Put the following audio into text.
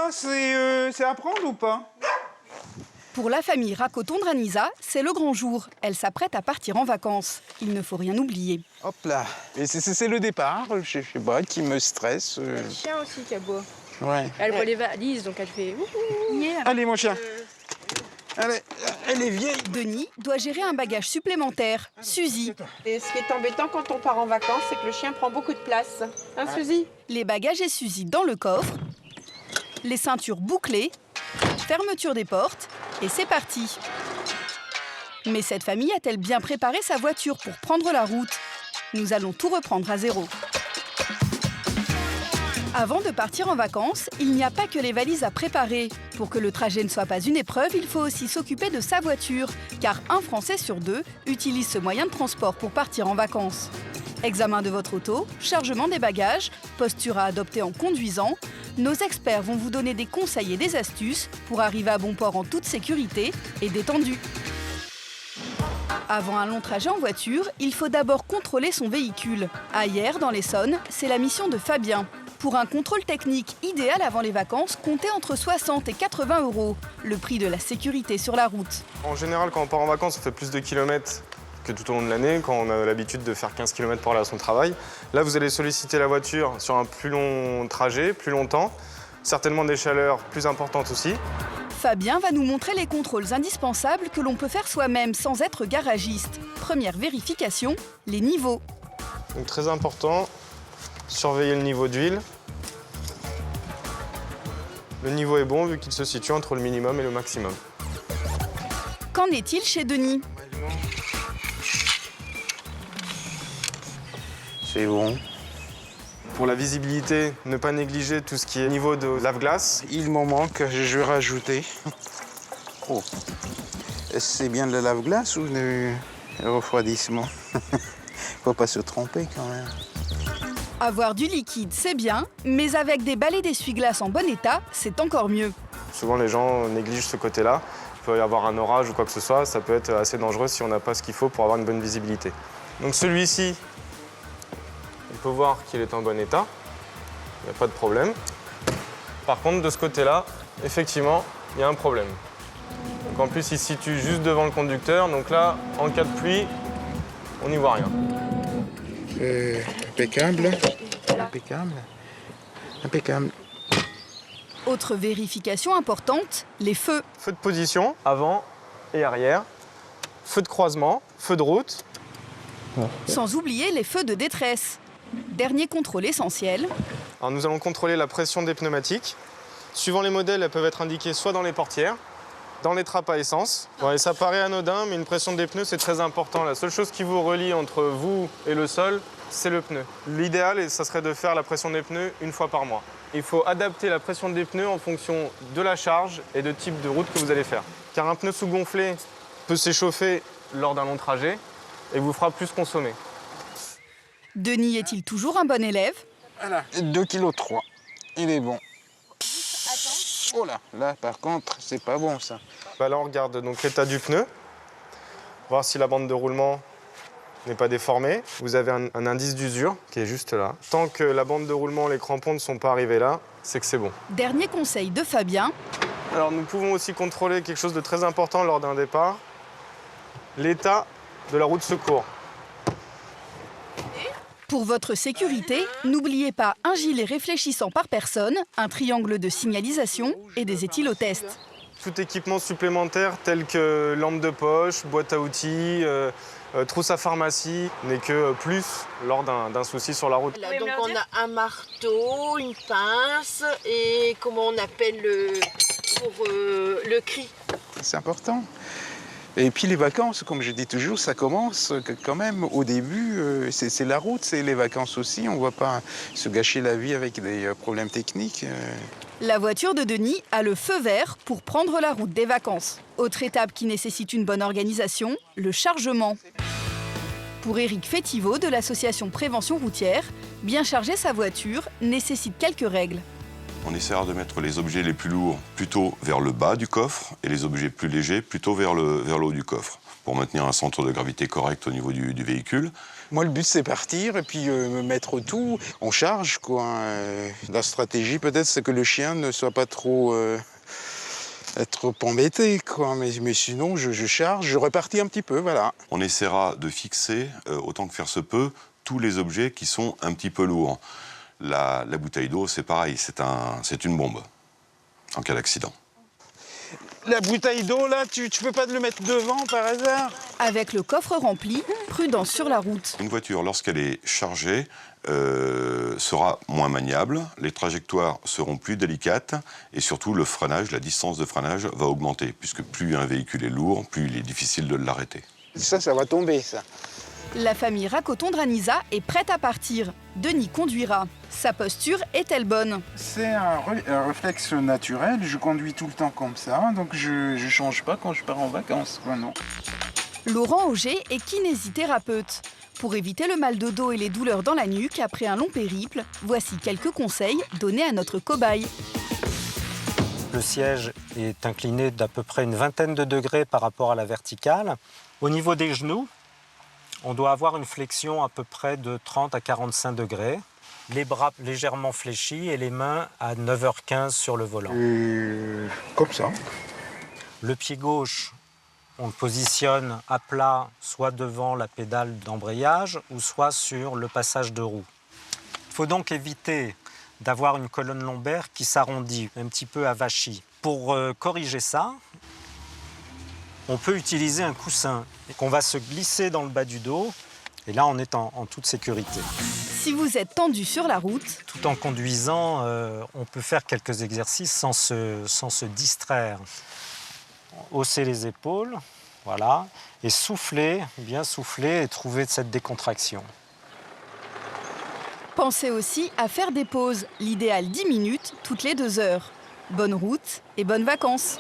C'est à prendre ou pas? Pour la famille Racoton-Dranisa, c'est le grand jour. Elle s'apprête à partir en vacances. Il ne faut rien oublier. Hop là. Et c'est le départ, je sais pas, qui me stresse. Le chien aussi qui aboie. Ouais. Elle voit les valises, donc elle fait Allez, mon chien. Allez, elle est vieille. Denis doit gérer un bagage supplémentaire, Suzy. Et ce qui est embêtant quand on part en vacances, c'est que le chien prend beaucoup de place. Hein, Suzy? Les bagages et Suzy dans le coffre, les ceintures bouclées, fermeture des portes, et c'est parti. Mais cette famille a-t-elle bien préparé sa voiture pour prendre la route? Nous allons tout reprendre à zéro. Avant de partir en vacances, il n'y a pas que les valises à préparer. Pour que le trajet ne soit pas une épreuve, il faut aussi s'occuper de sa voiture, car un Français sur deux utilise ce moyen de transport pour partir en vacances. Examen de votre auto, chargement des bagages, posture à adopter en conduisant, nos experts vont vous donner des conseils et des astuces pour arriver à bon port en toute sécurité et détendu. Avant un long trajet en voiture, il faut d'abord contrôler son véhicule. À Hyères, dans l'Essonne, c'est la mission de Fabien. Pour un contrôle technique idéal avant les vacances, comptez entre 60 et 80 €, le prix de la sécurité sur la route. En général, quand on part en vacances, on fait plus de kilomètres que tout au long de l'année, quand on a l'habitude de faire 15 km pour aller à son travail. Là, vous allez solliciter la voiture sur un plus long trajet, plus longtemps, certainement des chaleurs plus importantes aussi. Fabien va nous montrer les contrôles indispensables que l'on peut faire soi-même sans être garagiste. Première vérification, les niveaux. Donc très important, surveiller le niveau d'huile. Le niveau est bon vu qu'il se situe entre le minimum et le maximum. Qu'en est-il chez Denis? C'est bon. Pour la visibilité, ne pas négliger tout ce qui est niveau de lave-glace. Il m'en manque, je vais rajouter. Oh. Est-ce que c'est bien de la lave-glace ou du refroidissement? Faut pas se tromper quand même. Avoir du liquide, c'est bien, mais avec des balais d'essuie-glace en bon état, c'est encore mieux. Souvent, les gens négligent ce côté-là. Il peut y avoir un orage ou quoi que ce soit. Ça peut être assez dangereux si on n'a pas ce qu'il faut pour avoir une bonne visibilité. Donc celui-ci, on peut voir qu'il est en bon état. Il n'y a pas de problème. Par contre, de ce côté-là, effectivement, il y a un problème. Donc en plus, il se situe juste devant le conducteur. Donc là, en cas de pluie, on n'y voit rien. Impeccable. Impeccable. Impeccable. Autre vérification importante, les feux. Feu de position, avant et arrière. Feu de croisement, feu de route. Sans oublier les feux de détresse. Dernier contrôle essentiel. Alors nous allons contrôler la pression des pneumatiques. Suivant les modèles, elles peuvent être indiquées soit dans les portières, dans les trappes à essence. Bon, et ça paraît anodin, mais une pression des pneus, c'est très important. La seule chose qui vous relie entre vous et le sol, c'est le pneu. L'idéal, ça serait de faire la pression des pneus une fois par mois. Il faut adapter la pression des pneus en fonction de la charge et de type de route que vous allez faire. Car un pneu sous-gonflé peut s'échauffer lors d'un long trajet et vous fera plus consommer. Denis est-il toujours un bon élève? Voilà, 2,3 kg. Il est bon. Oh là, là par contre, c'est pas bon ça. Là, on regarde donc l'état du pneu, voir si la bande de roulement n'est pas déformée. Vous avez un indice d'usure qui est juste là. Tant que la bande de roulement, les crampons ne sont pas arrivés là, c'est que c'est bon. Dernier conseil de Fabien. Alors nous pouvons aussi contrôler quelque chose de très important lors d'un départ, l'état de la roue de secours. Pour votre sécurité, n'oubliez pas un gilet réfléchissant par personne, un triangle de signalisation et des éthylotests. Tout équipement supplémentaire tel que lampe de poche, boîte à outils, trousse à pharmacie n'est que plus lors d'un souci sur la route. Là, donc on a un marteau, une pince et comment on appelle le cri. C'est important. Et puis les vacances, comme je dis toujours, ça commence quand même au début. C'est la route, c'est les vacances aussi. On ne va pas se gâcher la vie avec des problèmes techniques. La voiture de Denis a le feu vert pour prendre la route des vacances. Autre étape qui nécessite une bonne organisation, le chargement. Pour Éric Fétiveau de l'association Prévention Routière, bien charger sa voiture nécessite quelques règles. On essaiera de mettre les objets les plus lourds plutôt vers le bas du coffre et les objets plus légers plutôt vers le haut du coffre, pour maintenir un centre de gravité correct au niveau du véhicule. Moi, le but, c'est partir et puis me mettre tout. On charge, quoi. La stratégie, peut-être, c'est que le chien ne soit pas trop embêté, quoi. Mais sinon, je charge, je repartis un petit peu, voilà. On essaiera de fixer, autant que faire se peut, tous les objets qui sont un petit peu lourds. La bouteille d'eau, c'est pareil, c'est une bombe en cas d'accident. La bouteille d'eau, là, tu peux pas le mettre devant, par hasard? Avec le coffre rempli, prudence sur la route. Une voiture, lorsqu'elle est chargée, sera moins maniable, les trajectoires seront plus délicates et surtout le freinage, la distance de freinage va augmenter, puisque plus un véhicule est lourd, plus il est difficile de l'arrêter. Ça va tomber, ça. La famille Racoton-Dranisa est prête à partir. Denis conduira. Sa posture est-elle bonne? C'est un réflexe naturel, je conduis tout le temps comme ça, donc je change pas quand je pars en vacances, quoi, non. Laurent Auger est kinésithérapeute. Pour éviter le mal de dos et les douleurs dans la nuque après un long périple, voici quelques conseils donnés à notre cobaye. Le siège est incliné d'à peu près une vingtaine de degrés par rapport à la verticale. Au niveau des genoux, on doit avoir une flexion à peu près de 30 à 45 degrés. Les bras légèrement fléchis et les mains à 9h15 sur le volant. Comme ça. Le pied gauche, on le positionne à plat, soit devant la pédale d'embrayage ou soit sur le passage de roue. Il faut donc éviter d'avoir une colonne lombaire qui s'arrondit, un petit peu avachie. Pour corriger ça, on peut utiliser un coussin qu'on va se glisser dans le bas du dos. Et là, on est en toute sécurité. Si vous êtes tendu sur la route, tout en conduisant, on peut faire quelques exercices sans se distraire. Hausser les épaules, voilà, et souffler, bien souffler et trouver cette décontraction. pensez aussi à faire des pauses, l'idéal 10 minutes toutes les 2 heures. Bonne route et bonnes vacances!